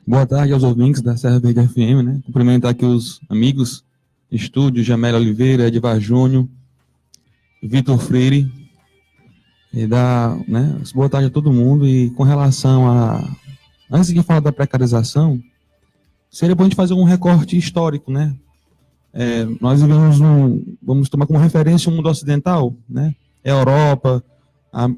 Boa tarde aos ouvintes da Serra Verde FM, né? Cumprimentar aqui os amigos, estúdio, Jamel Oliveira, Edivar Júnior, Vitor Freire, e dar, né, boa tarde a todo mundo. E com relação a, antes de falar da precarização, seria bom a gente fazer um recorte histórico, né? Nós vivemos vamos tomar como referência o mundo ocidental, né? Europa,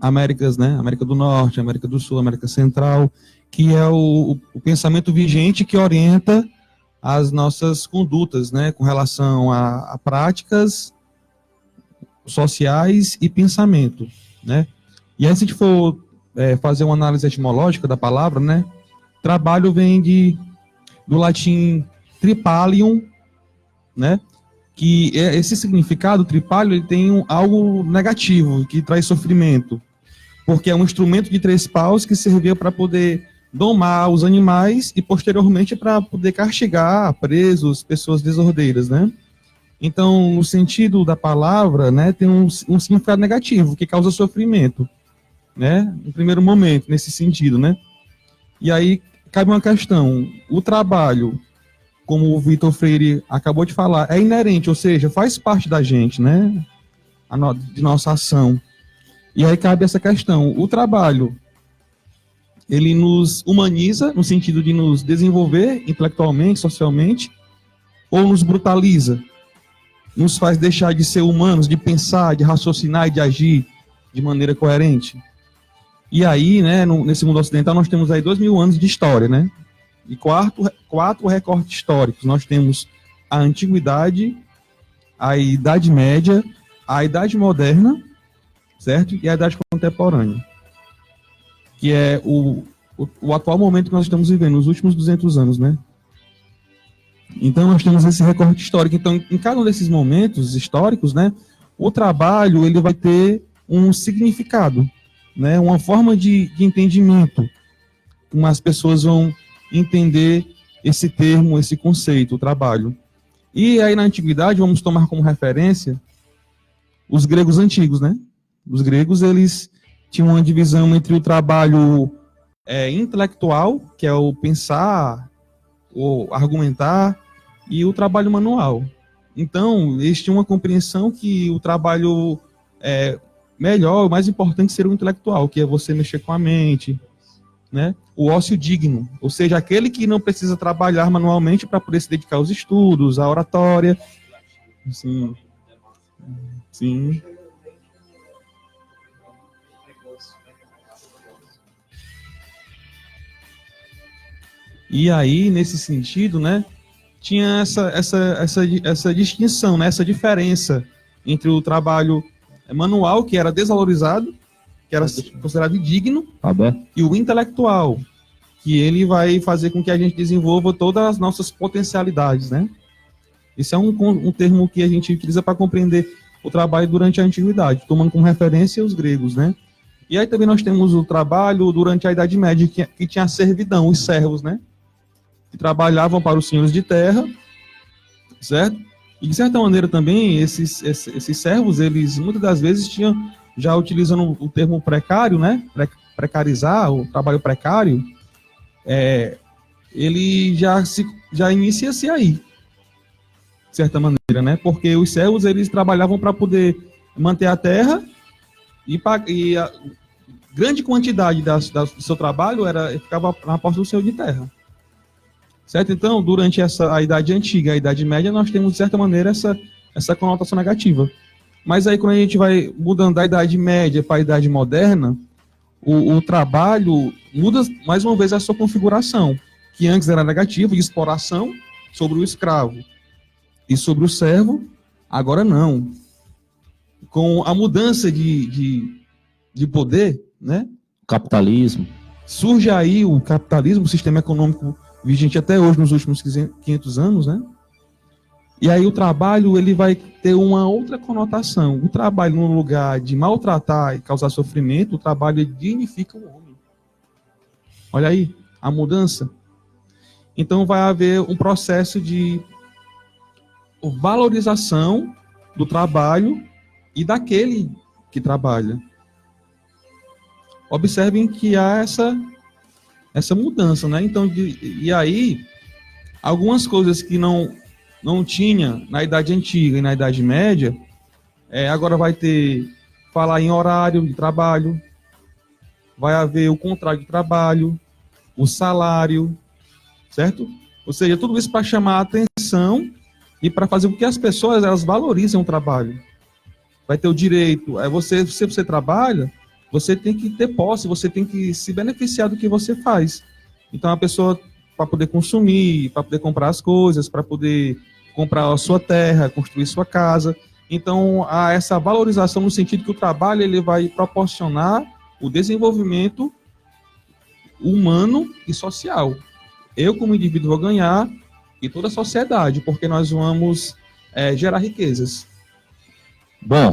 Américas, né? América do Norte, América do Sul, América Central, que é o pensamento vigente que orienta as nossas condutas, né? Com relação a práticas sociais e pensamento, né? E aí, se a gente for fazer uma análise etimológica da palavra, né? Trabalho vem do latim tripalium, né? Que esse significado, tripalho, ele tem algo negativo, que traz sofrimento, porque é um instrumento de 3 paus que servia para poder domar os animais e, posteriormente, para poder castigar presos, pessoas desordeiras, né? Então, no sentido da palavra, né, tem um significado negativo, que causa sofrimento, né? No primeiro momento, nesse sentido, né? E aí, cabe uma questão, o trabalho, como o Vitor Freire acabou de falar, é inerente, ou seja, faz parte da gente, né? De nossa ação. E aí cabe essa questão, o trabalho, ele nos humaniza, no sentido de nos desenvolver intelectualmente, socialmente, ou nos brutaliza? Nos faz deixar de ser humanos, de pensar, de raciocinar e de agir de maneira coerente? E aí, né, nesse mundo ocidental, nós temos aí 2000 anos de história, né? E quatro recortes históricos. Nós temos a Antiguidade, a Idade Média, a Idade Moderna, certo? E a Idade Contemporânea, que é o atual momento que nós estamos vivendo, os últimos 200 anos, né? Então, nós temos esse recorte histórico. Então, em cada um desses momentos históricos, né, o trabalho ele vai ter um significado, né, uma forma de entendimento, como as pessoas vão entender esse termo, esse conceito, o trabalho. E aí, na Antiguidade, vamos tomar como referência os gregos antigos, né? Os gregos, eles tinham uma divisão entre o trabalho intelectual, que é o pensar, o argumentar, e o trabalho manual. Então, eles tinham uma compreensão que o trabalho melhor, o mais importante seria o intelectual, que é você mexer com a mente, né? O ócio digno, ou seja, aquele que não precisa trabalhar manualmente para poder se dedicar aos estudos, à oratória. Sim. Sim. E aí, nesse sentido, né, tinha essa distinção, né, essa diferença entre o trabalho manual, que era desvalorizado, que era considerado indigno, e o intelectual, que ele vai fazer com que a gente desenvolva todas as nossas potencialidades, né? Esse é um termo que a gente utiliza para compreender o trabalho durante a Antiguidade, tomando como referência os gregos, né? E aí também nós temos o trabalho durante a Idade Média, que tinha a servidão, os servos, né? Que trabalhavam para os senhores de terra, certo? E de certa maneira também, esses servos, eles muitas das vezes tinham, já utilizando o termo precário, né? Precarizar, o trabalho precário, ele já inicia-se aí, de certa maneira, né? Porque os servos, eles trabalhavam para poder manter a terra e a grande quantidade do seu trabalho ficava na posse do senhor de terra. Certo? Então, durante a Idade Antiga, a Idade Média, nós temos, de certa maneira, essa conotação negativa. Mas aí, quando a gente vai mudando da Idade Média para a Idade Moderna, o trabalho muda, mais uma vez, a sua configuração, que antes era negativo, de exploração sobre o escravo e sobre o servo, agora não. Com a mudança de poder, né? Capitalismo. Surge aí o capitalismo, o sistema econômico vigente até hoje, nos últimos 500 anos, né? E aí o trabalho, ele vai ter uma outra conotação. O trabalho, no lugar de maltratar e causar sofrimento, o trabalho dignifica o homem. Olha aí, a mudança. Então vai haver um processo de valorização do trabalho e daquele que trabalha. Observem que há essa mudança, né? Então, e aí, algumas coisas que não tinha na Idade Antiga e na Idade Média, agora vai ter, falar em horário de trabalho, vai haver o contrato de trabalho, o salário, certo? Ou seja, tudo isso para chamar a atenção e para fazer com que as pessoas elas valorizem o trabalho. Vai ter o direito, se você trabalha, você tem que ter posse, você tem que se beneficiar do que você faz. Então a pessoa, para poder consumir, para poder comprar as coisas, para poder comprar a sua terra, construir sua casa. Então há essa valorização no sentido que o trabalho ele vai proporcionar o desenvolvimento humano e social. Eu, como indivíduo, vou ganhar e toda a sociedade, porque nós vamos gerar riquezas. Bom,